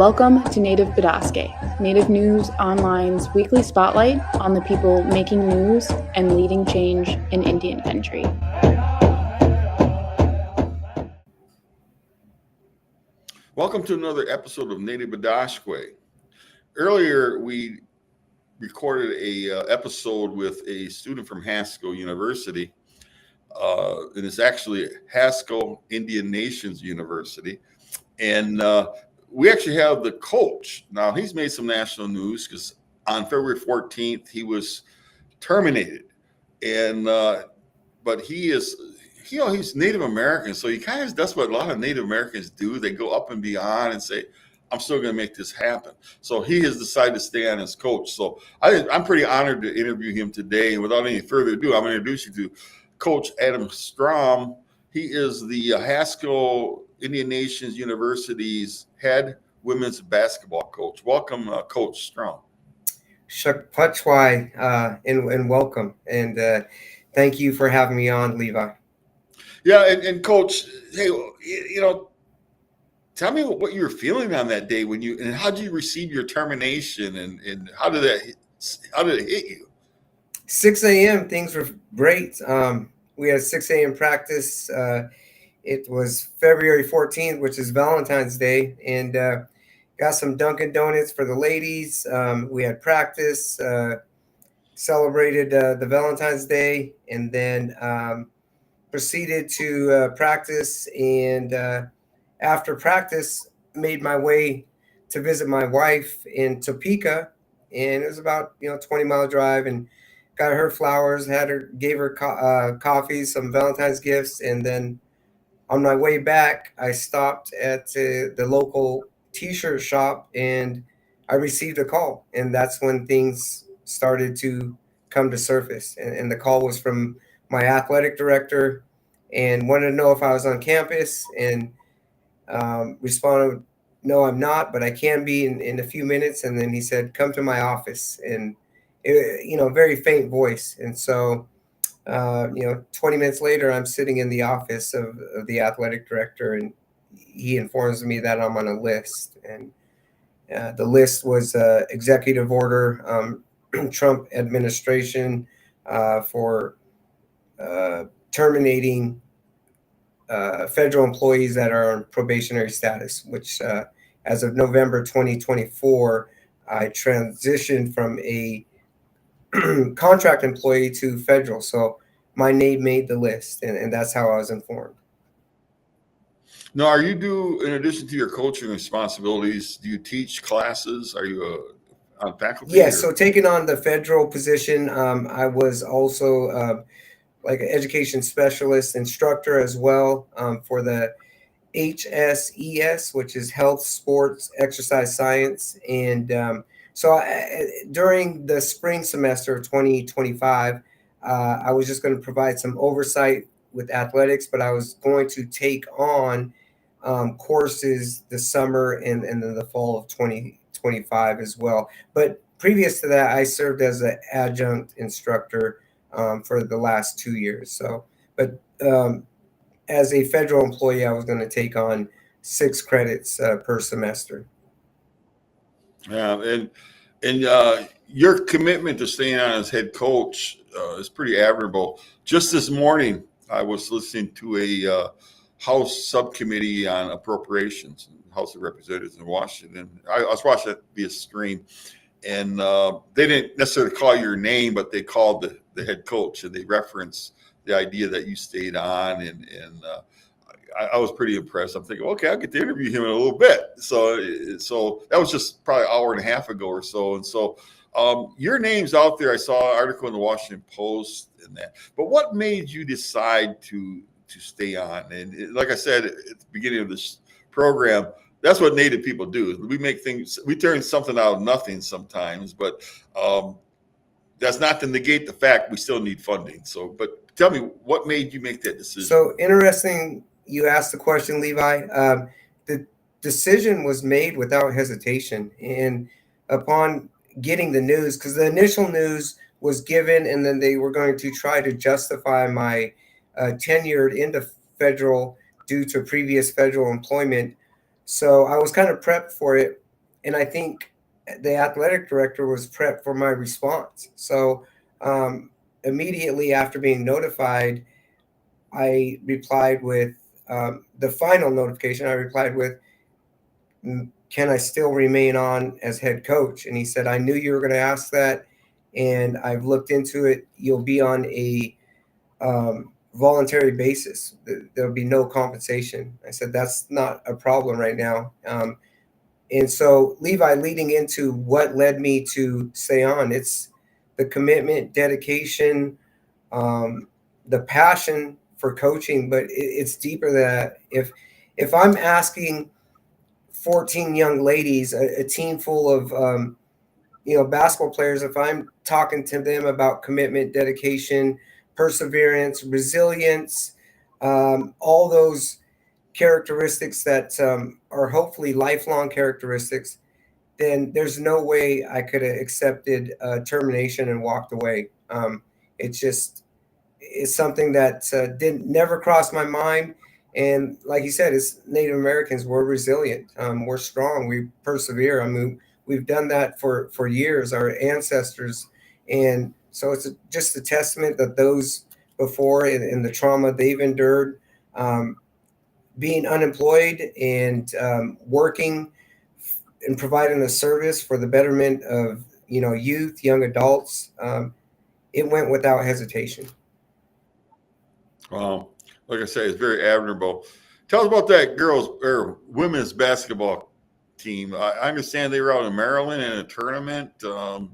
Welcome to Native Bidaské, Native News Online's weekly spotlight on the people making news and leading change in Indian country. Welcome to another episode of Native Bidaské. Earlier, we recorded a episode with a student from Haskell University. And it's actually Haskell Indian Nations University. And we actually have the coach. Now, he's made some national news because on February 14th, he was terminated. And but he's Native American, so he kind of does what a lot of Native Americans do. They go up and beyond and say, I'm still going to make this happen. So he has decided to stay on as coach. So I'm pretty honored to interview him today. And without any further ado, I'm going to introduce you to Coach Adam Strom. He is the Haskell Indian Nations University's head women's basketball coach. Welcome, Coach Strom. Shuk Pachwai, and welcome. And thank you for having me on, Levi. Yeah, and Coach, hey, tell me what you were feeling on that day and how did you receive your termination and how did it hit you? 6 a.m. things were great. We had 6 a.m. practice. It was February 14th, which is Valentine's Day, and got some Dunkin' Donuts for the ladies. We had practice, celebrated the Valentine's Day, and then proceeded to practice. And after practice, made my way to visit my wife in Topeka, and it was about 20-mile drive, and got her flowers, gave her coffee, some Valentine's gifts, and then on my way back, I stopped at the local T-shirt shop, and I received a call, and that's when things started to come to surface. And the call was from my athletic director, and wanted to know if I was on campus, and responded, "No, I'm not, but I can be in a few minutes." And then he said, "Come to my office," and very faint voice. And so 20 minutes later, I'm sitting in the office of the athletic director, and he informs me that I'm on a list. And the list was executive order, Trump administration for terminating federal employees that are on probationary status, which as of November 2024, I transitioned from a contract employee to federal. So my name made the list, and that's how I was informed. Now, in addition to your coaching responsibilities, do you teach classes? Are you on faculty? Yes. So taking on the federal position, I was also like an education specialist instructor as well for the HSES, which is Health, Sports, Exercise Science. And so during the spring semester of 2025, I was just going to provide some oversight with athletics, but I was going to take on courses this summer and then the fall of 2025 as well. But previous to that, I served as an adjunct instructor for the last 2 years. So, but as a federal employee, I was going to take on 6 credits per semester. Yeah, and your commitment to staying on as head coach is pretty admirable. Just this morning, I was listening to a House subcommittee on appropriations, House of Representatives in Washington. I was watching it via stream, and they didn't necessarily call your name, but they called the head coach, and they referenced the idea that you stayed on, and I was pretty impressed. I'm thinking, okay, I'll get to interview him in a little bit. So that was just probably an hour and a half ago or so. And so your name's out there. I saw an article in the Washington Post and that. But what made you decide to stay on? And like I said at the beginning of this program, that's what Native people do. We turn something out of nothing sometimes, but that's not to negate the fact we still need funding. So, but tell me, what made you make that decision? So interesting. You asked the question, Levi. The decision was made without hesitation. And upon getting the news, because the initial news was given, and then they were going to try to justify my tenure into federal due to previous federal employment. So I was kind of prepped for it and I think the athletic director was prepped for my response. So immediately after being notified, I replied with the final notification. I replied with, "Can I still remain on as head coach?" And he said, "I knew you were going to ask that, and I've looked into it. You'll be on a voluntary basis. There'll be no compensation." I said, "That's not a problem right now." And so, Levi, leading into what led me to stay on, it's the commitment, dedication, the passion for coaching, but it's deeper than that. If I'm asking 14 young ladies, a team full of basketball players, if I'm talking to them about commitment, dedication, perseverance, resilience, all those characteristics that are hopefully lifelong characteristics, then there's no way I could have accepted termination and walked away. It's just it's something that didn't never cross my mind. And like you said, it's Native Americans. We're resilient. We're strong. We persevere. I mean, we've done that for years. Our ancestors, and so it's just a testament that those before in the trauma they've endured, being unemployed and working and providing a service for the betterment of youth, young adults. It went without hesitation. Like I say, it's very admirable. Tell us about that girls or women's basketball team. I understand they were out in Maryland in a tournament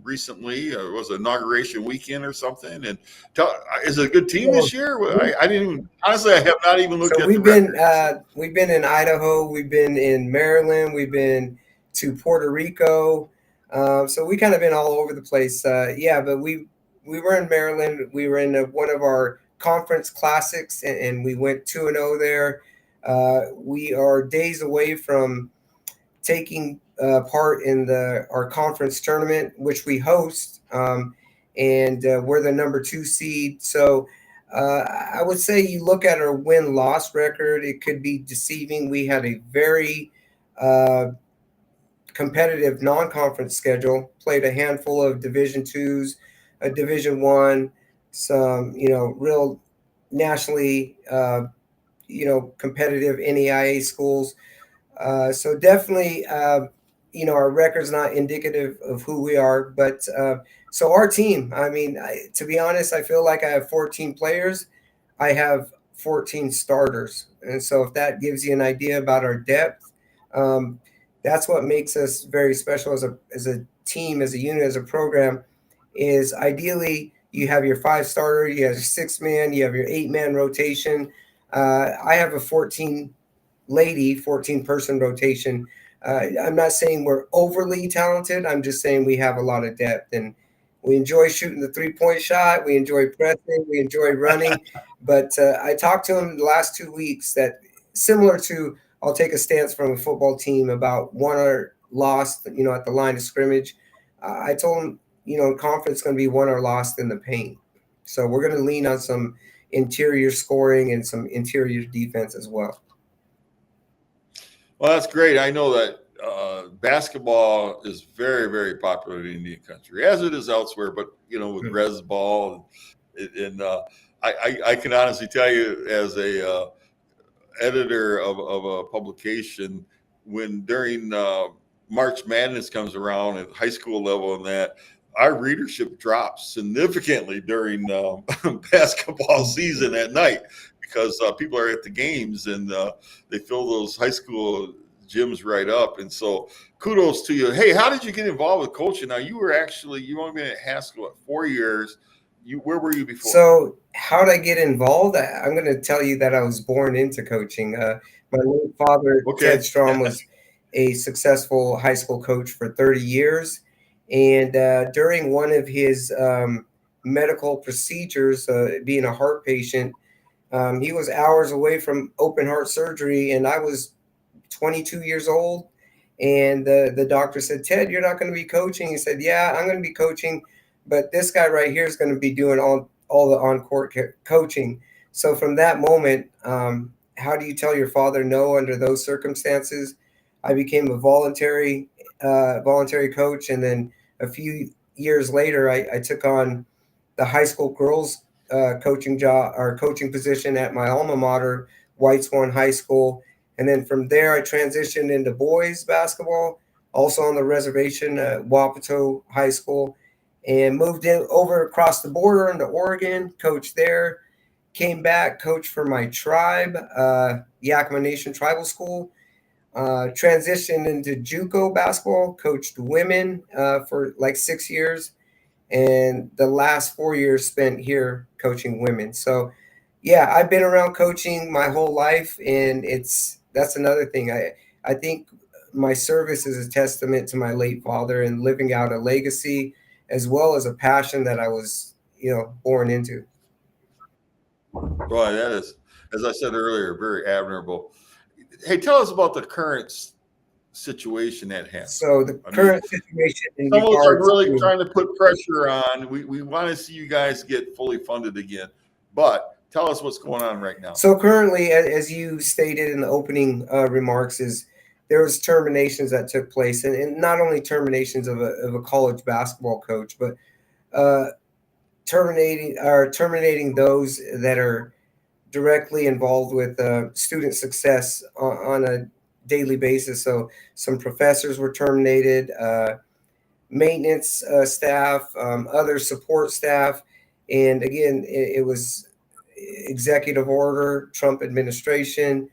recently. It was inauguration weekend or something. And is it a good team this year? I didn't even, honestly, I have not even looked So at we've the been record. we've been in Idaho, we've been in Maryland, we've been to Puerto Rico. So we kind of been all over the place. Yeah, but we were in Maryland. We were in one of our conference classics, and we went 2-0 there. We are days away from taking part in our conference tournament, which we host, and we're the number 2 seed. So I would say you look at our win-loss record, it could be deceiving. We had a very competitive non-conference schedule, played a handful of Division twos, a Division one, some real nationally competitive NAIA schools. So definitely, our record's not indicative of who we are. But so our team, I mean, to be honest, I feel like I have 14 players. I have 14 starters. And so if that gives you an idea about our depth, that's what makes us very special as a team, as a unit, as a program, is ideally you have your 5 starter, you have your 6-man, you have your 8-man rotation. I have a 14 person rotation. I'm not saying we're overly talented. I'm just saying we have a lot of depth, and we enjoy shooting the 3-point shot. We enjoy pressing. We enjoy running. But I talked to him the last 2 weeks that similar to I'll take a stance from a football team about won or lost, at the line of scrimmage. I told him, in conference, it's going to be won or lost in the paint. So we're going to lean on some interior scoring and some interior defense as well. Well, that's great. I know that basketball is very, very popular in Indian country, as it is elsewhere. But with res ball, and I can honestly tell you, as a editor of a publication, when during March Madness comes around at high school level, and that our readership drops significantly during basketball season at night, because people are at the games and they fill those high school gyms right up. And so kudos to you. Hey, how did you get involved with coaching? Now, you've only been at Haskell 4 years. Where were you before? So how did I get involved? I'm going to tell you that I was born into coaching. My late father, Ted Strom, was a successful high school coach for 30 years. And during one of his medical procedures, being a heart patient, he was hours away from open heart surgery, and I was 22 years old. And the doctor said, "Ted, you're not going to be coaching." He said, "Yeah, I'm going to be coaching, but this guy right here is going to be doing all the on-court coaching." So from that moment, how do you tell your father no under those circumstances? I became a voluntary voluntary coach. And then a few years later, I took on the high school girls coaching job or coaching position at my alma mater, White Swan High School. And then from there, I transitioned into boys basketball, also on the reservation at Wapato High School, and moved in over across the border into Oregon, coached there, came back, coached for my tribe, Yakima Nation Tribal School, transitioned into JUCO basketball, coached women for like 6 years, and the last 4 years spent here coaching women. So, yeah, I've been around coaching my whole life, and that's another thing. I think my service is a testament to my late father and living out a legacy as well as a passion that I was, born into. Boy, that is, as I said earlier, very admirable. Hey, tell us about the current situation at hand. So the current situation in some of us are regards really to, trying to put pressure on. We want to see you guys get fully funded again, but tell us what's going on right now. So currently, as you stated in the opening remarks, is there was terminations that took place, and not only terminations of a college basketball coach, but terminating those that are directly involved with student success on a daily basis. So some professors were terminated, maintenance staff, other support staff, and again, it was executive order, Trump administration.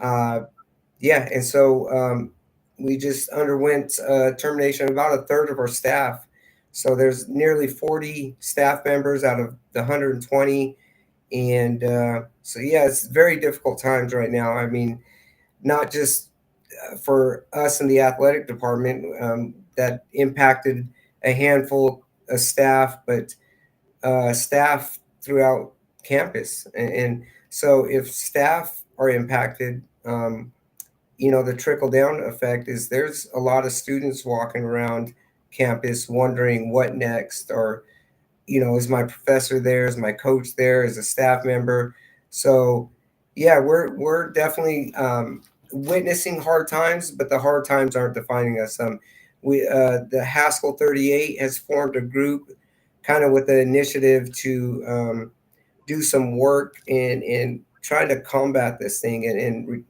And so we just underwent termination of about a third of our staff. So there's nearly 40 staff members out of the 120. And it's very difficult times right now. I mean, not just for us in the athletic department that impacted a handful of staff, but staff throughout campus. And so if staff are impacted, the trickle down effect is there's a lot of students walking around campus wondering what next, or, is my professor there? Is my coach there? Is a staff member? So, yeah, we're definitely witnessing hard times, but the hard times aren't defining us. The Haskell 38 has formed a group, kind of with the initiative to do some work and try to combat this thing and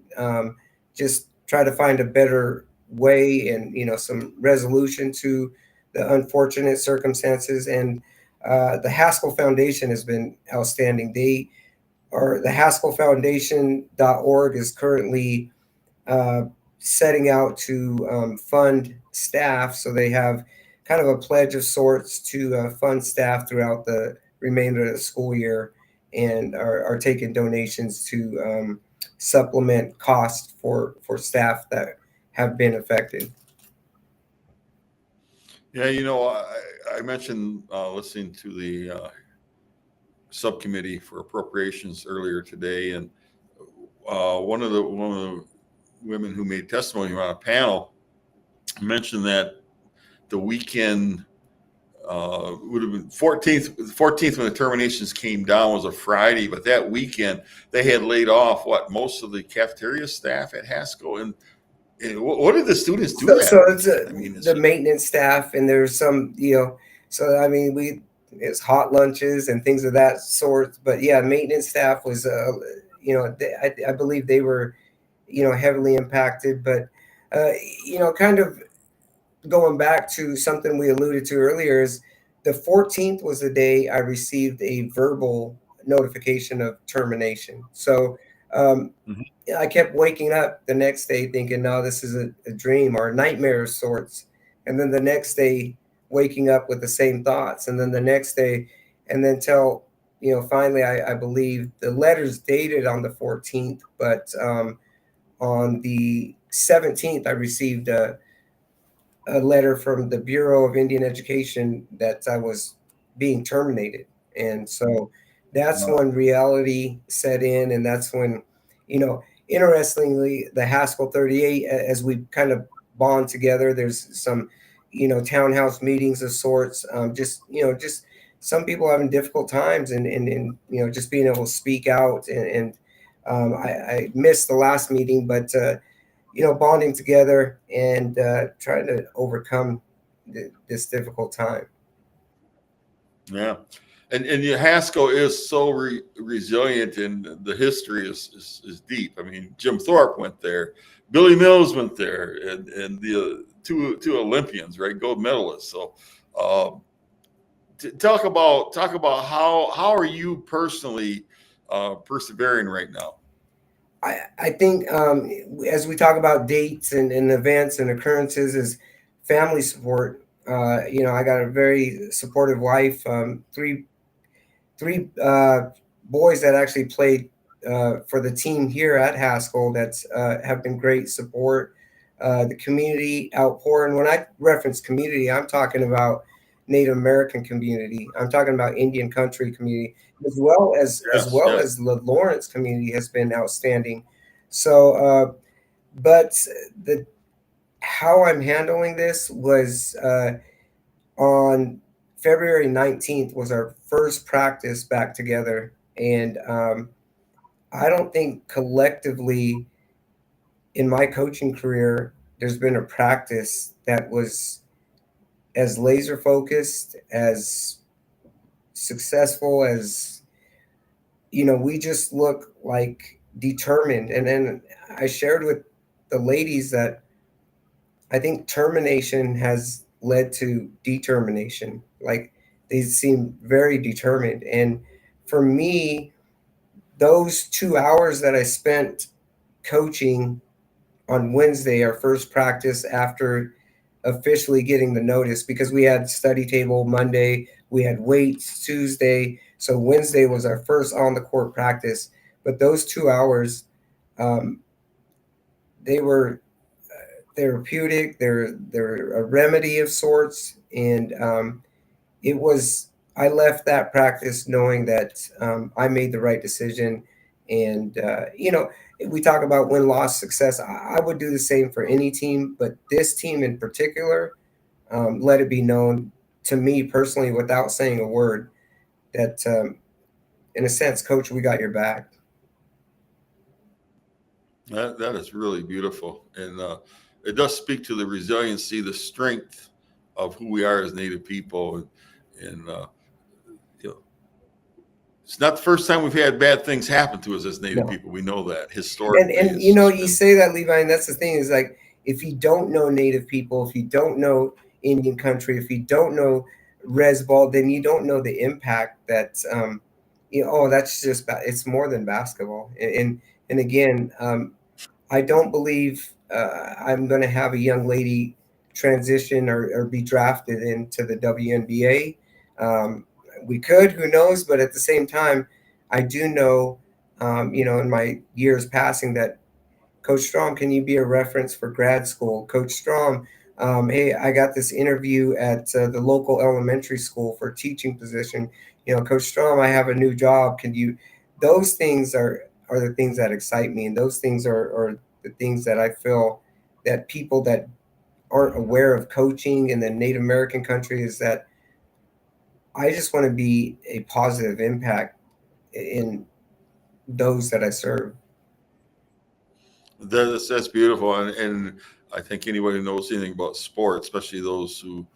just try to find a better way and some resolution to the unfortunate circumstances. And the Haskell Foundation has been outstanding. The HaskellFoundation.org is currently setting out to fund staff. So they have kind of a pledge of sorts to fund staff throughout the remainder of the school year, and are taking donations to supplement costs for staff that have been affected. Yeah, I mentioned listening to the subcommittee for appropriations earlier today, and one of the women who made testimony on a panel mentioned that the weekend would have been 14th when the terminations came down was a Friday, but that weekend they had laid off most of the cafeteria staff at Haskell. And what did the students do? So it's the maintenance staff, and there's some, so I mean, it's hot lunches and things of that sort. But yeah, maintenance staff was, I believe they were, heavily impacted. But, kind of going back to something we alluded to earlier, is the 14th was the day I received a verbal notification of termination. So I kept waking up the next day thinking, no, this is a dream or a nightmare of sorts. And then the next day, waking up with the same thoughts. And then the next day, and then till, finally, I believe the letter's dated on the 14th, but on the 17th, I received a letter from the Bureau of Indian Education that I was being terminated. And so that's when reality set in. And that's when, interestingly, the Haskell 38, as we kind of bond together, there's some, townhouse meetings of sorts, just some people having difficult times and just being able to speak out. And I missed the last meeting, but bonding together and trying to overcome this difficult time. Yeah. And Haskell is so resilient, and the history is deep. I mean, Jim Thorpe went there, Billy Mills went there, and the two Olympians, right, gold medalists. So, talk about how are you personally persevering right now? I think as we talk about dates and events and occurrences, is family support. I got a very supportive wife, three boys that actually played for the team here at Haskell that's have been great support. The community outpouring. When I reference community, I'm talking about Native American community. I'm talking about Indian country community, Yes, yes. the Lawrence community has been outstanding. So, but the how I'm handling this was on February 19th was our first practice back together. And I don't think collectively in my coaching career, there's been a practice that was as laser focused, as successful as, we just look like determined. And then I shared with the ladies that I think termination has led to determination. Like they seem very determined. And for me, those 2 hours that I spent coaching on Wednesday, our first practice after officially getting the notice, because we had study table Monday, we had weights Tuesday. So Wednesday was our first on the court practice. But those 2 hours, um, they were therapeutic. They're a remedy of sorts, and it was. I left that practice knowing that I made the right decision, and we talk about win loss success. I would do the same for any team, but this team in particular, let it be known to me personally, without saying a word, that in a sense, coach, we got your back. That is really beautiful, and it does speak to the resiliency, the strength of who we are as Native people, and you know, it's not the first time we've had bad things happen to us as Native No. people. We know that And historically, and it's just you been say that, Levi, and that's the thing is like if you don't know Native people, if you don't know Indian country, if you don't know res ball, then you don't know the impact that that's just it's more than basketball. And again, I don't believe I'm going to have a young lady transition or be drafted into the WNBA. We could, who knows? But at the same time, I do know, in my years passing that Coach Strom, can you be a reference for grad school? Coach Strom, hey, I got this interview at the local elementary school for a teaching position. Coach Strom, I have a new job. Can you? Those things are the things that excite me, and those things are the things that I feel that people that aren't aware of coaching in the Native American country is that I just want to be a positive impact in those that I serve. that's beautiful, and I think anyone who knows anything about sports, especially those who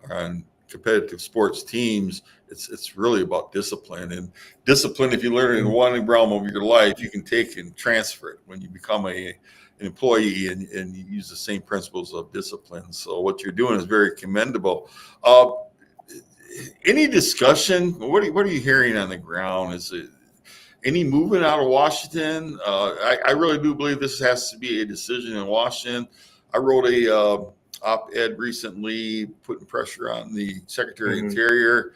are on competitive sports teams, it's really about discipline. And discipline, if you learn it in one realm of your life, you can take and transfer it when you become an employee, and you use the same principles of discipline. So what you're doing is very commendable. Uh, any discussion? What are you hearing on the ground? Is it any movement out of Washington? I really do believe this has to be a decision in Washington. I wrote a op-ed recently, putting pressure on the Secretary of Mhm. Interior.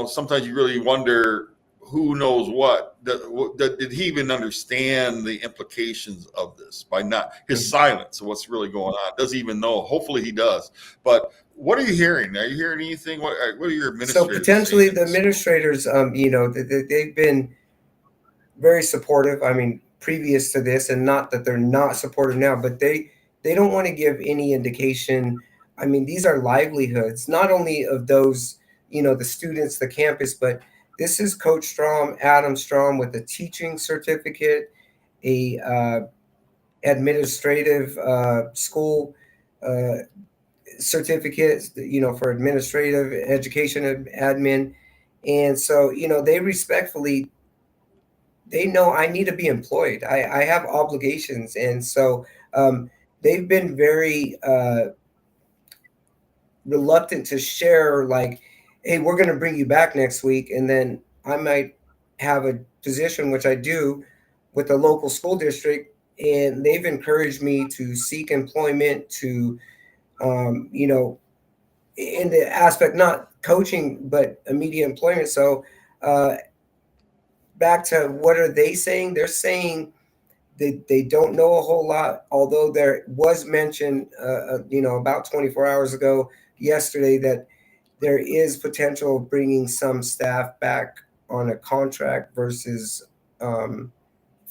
Sometimes you really wonder who knows what. Did he even understand the implications of this by not his silence of what's really going on? Does he even know? Hopefully he does. But what are you hearing? Are you hearing anything? What are your So administrators potentially saying at the this moment? administrators, they've been very supportive. I mean, previous to this, and not that they're not supportive now, but they don't want to give any indication. I mean, these are livelihoods, not only of those, the students, the campus, but this is Coach Strom, Adam Strom, with a teaching certificate, a administrative school certificates, for administrative education admin. And so, they respectfully, they know I need to be employed. I have obligations. And so they've been very reluctant to share, like, hey, we're going to bring you back next week. And then I might have a position, which I do, with a local school district. And they've encouraged me to seek employment, to, in the aspect, not coaching, but immediate employment. So back to what are they saying? They're saying they don't know a whole lot, although there was mention, about 24 hours ago, yesterday, that there is potential of bringing some staff back on a contract versus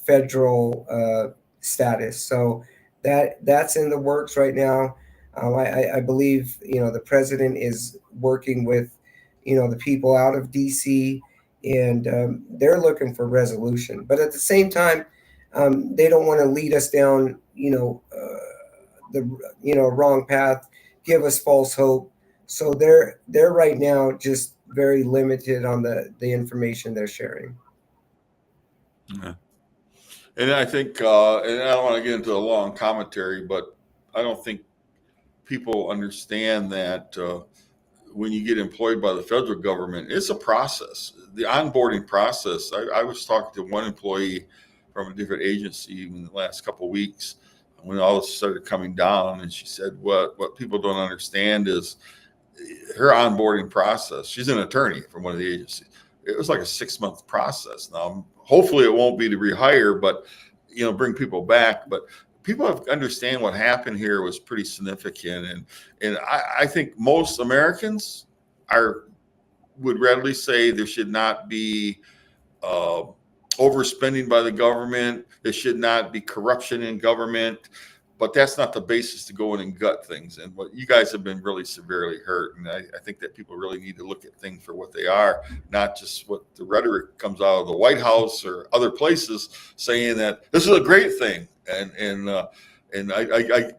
federal status. So that's in the works right now. I believe the president is working with the people out of DC, and they're looking for resolution. But at the same time, they don't want to lead us down the wrong path, give us false hope. So they're right now just very limited on the information they're sharing. Yeah. And I think, and I don't want to get into a long commentary, but I don't think people understand that when you get employed by the federal government, it's a process. The onboarding process. I was talking to one employee from a different agency in the last couple of weeks when all this started coming down, and she said, "What people don't understand is her onboarding process." She's an attorney from one of the agencies. It was like a 6-month process. Now, hopefully, it won't be to rehire, but bring people back. But people have to understand what happened here was pretty significant, and I think most Americans would readily say there should not be overspending by the government. There should not be corruption in government, but that's not the basis to go in and gut things. And what you guys have been really severely hurt, and I think that people really need to look at things for what they are, not just what the rhetoric comes out of the White House or other places saying that this is a great thing. And I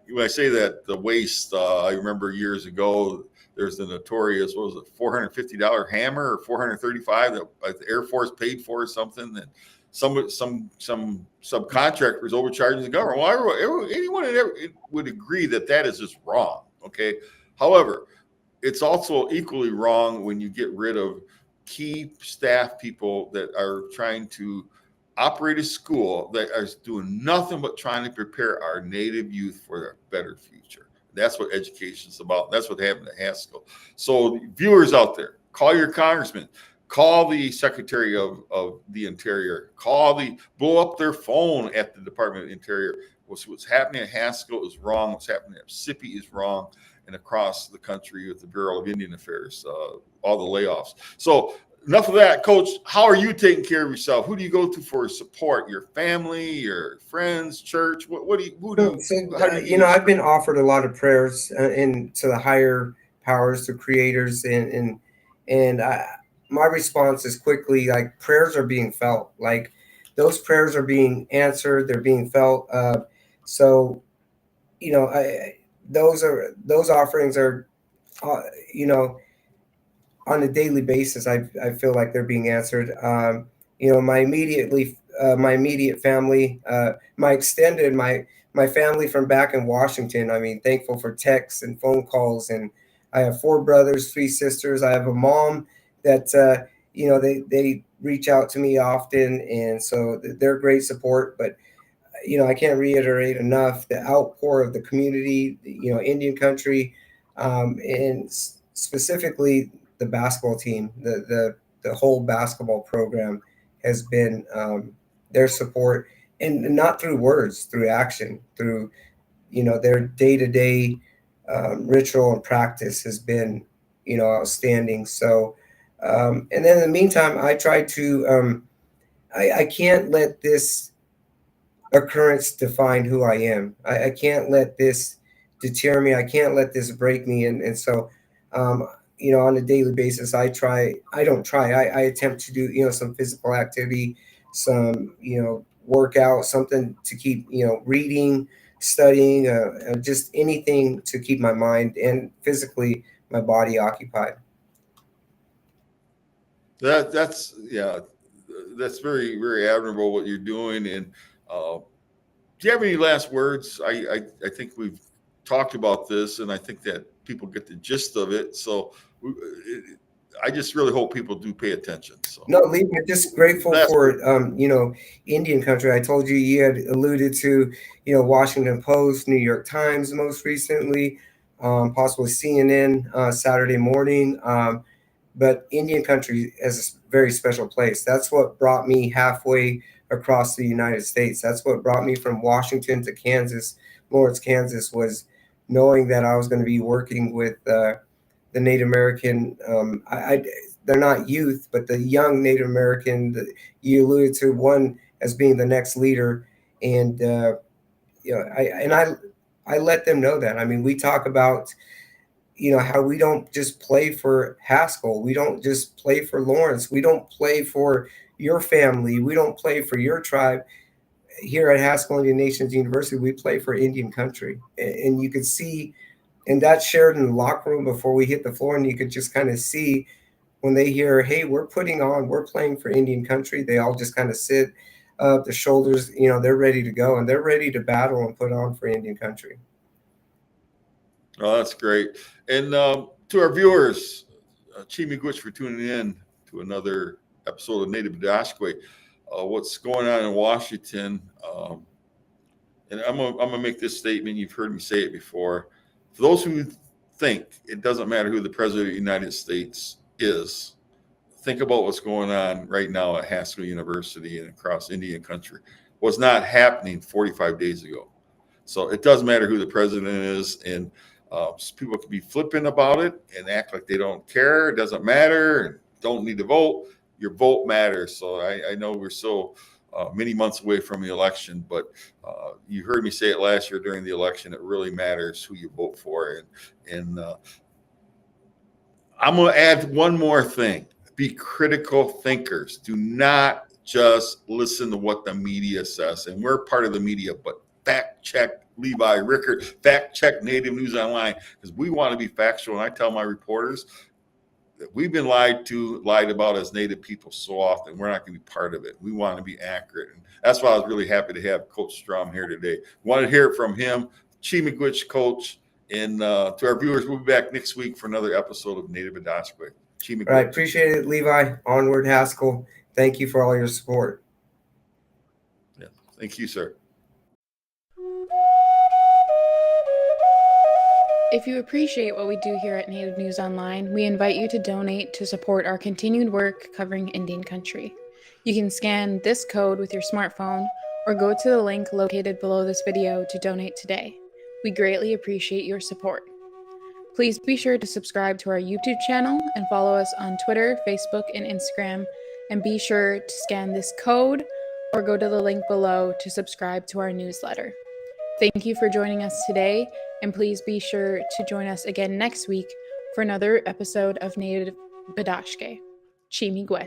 when I say that, the waste, I remember years ago, there's the notorious, what was it, $450 hammer or $435 that the Air Force paid for or something, that some subcontractor was overcharging the government. Well, anyone would agree that is just wrong. Okay. However, it's also equally wrong when you get rid of key staff people that are trying to operate a school that is doing nothing but trying to prepare our Native youth for a better future. That's what education is about. That's what happened at Haskell. So viewers out there, call your congressman, call the Secretary of the Interior, blow up their phone at the Department of the Interior. What's happening at Haskell is wrong. What's happening at Mississippi is wrong, and across the country with the Bureau of Indian Affairs, all the layoffs. So enough of that, Coach. How are you taking care of yourself? Who do you go to for support? Your family, your friends, church? I've been offered a lot of prayers to the higher powers, the creators, and my response is quickly, like, prayers are being felt. Like, those prayers are being answered. They're being felt. So, those offerings are, on a daily basis. I feel like they're being answered. My immediate family, my family from back in Washington. I mean, thankful for texts and phone calls. And I have 4 brothers, 3 sisters. I have a mom that, they reach out to me often. And so they're great support. But, I can't reiterate enough the outpour of the community, Indian country, and specifically the basketball team, the whole basketball program has been their support, and not through words, through action, through, their day-to-day ritual and practice has been, outstanding. So, and then in the meantime, I try to, I can't let this occurrence define who I am. I can't let this deter me. I can't let this break me. And so, on a daily basis, I attempt to do, some physical activity, some, work out, something to keep, reading, studying, just anything to keep my mind and physically my body occupied. That's very, very admirable what you're doing. And do you have any last words? I think we've talked about this, and I think that people get the gist of it. So I just really hope people do pay attention. So No, Lee, we're just grateful for Indian country. I told you had alluded to Washington Post, New York Times most recently, possibly CNN Saturday morning. But Indian country is a very special place. That's what brought me halfway across the United States. That's what brought me from Washington to Kansas, Lawrence, Kansas, was knowing that I was going to be working with the Native American. They're not youth, but the young Native American. You alluded to one as being the next leader, and I let them know that. I mean, we talk about how we don't just play for Haskell. We don't just play for Lawrence. We don't play for your family. We don't play for your tribe. Here at Haskell Indian Nations University, we play for Indian country. And you could see, and that's shared in the locker room before we hit the floor, and you could just kind of see when they hear, hey, we're playing for Indian country, they all just kind of sit up, their shoulders, they're ready to go, and they're ready to battle and put on for Indian country. Oh, that's great. And to our viewers, Chimigwich for tuning in to another episode of Native Bidaské. What's going on in Washington? And I'm gonna make this statement. You've heard me say it before. For those who think it doesn't matter who the president of the United States is, think about what's going on right now at Haskell University and across Indian country. Was not happening 45 days ago. So it doesn't matter who the president is, and people can be flippant about it and act like they don't care. It doesn't matter and don't need to vote. Your vote matters. So I know we're so many months away from the election, but you heard me say it last year during the election. It really matters who you vote for. And I'm going to add one more thing. Be critical thinkers. Do not just listen to what the media says. And we're part of the media, but fact check Levi Rickard, fact check Native News Online, because we want to be factual. And I tell my reporters that we've been lied about as Native people so often. We're not going to be part of it. We want to be accurate. And that's why I was really happy to have Coach Strom here today. Wanted to hear it from him, Chimigwich coach. And to our viewers, we'll be back next week for another episode of Native Bidaské. All right, appreciate it, Levi. Onward, Haskell. Thank you for all your support. Yeah, thank you, sir. If you appreciate what we do here at Native News Online, we invite you to donate to support our continued work covering Indian country. You can scan this code with your smartphone or go to the link located below this video to donate today. We greatly appreciate your support. Please be sure to subscribe to our YouTube channel and follow us on Twitter, Facebook, and Instagram. And be sure to scan this code or go to the link below to subscribe to our newsletter. Thank you for joining us today, and please be sure to join us again next week for another episode of Native Bidaské. Chimigwech.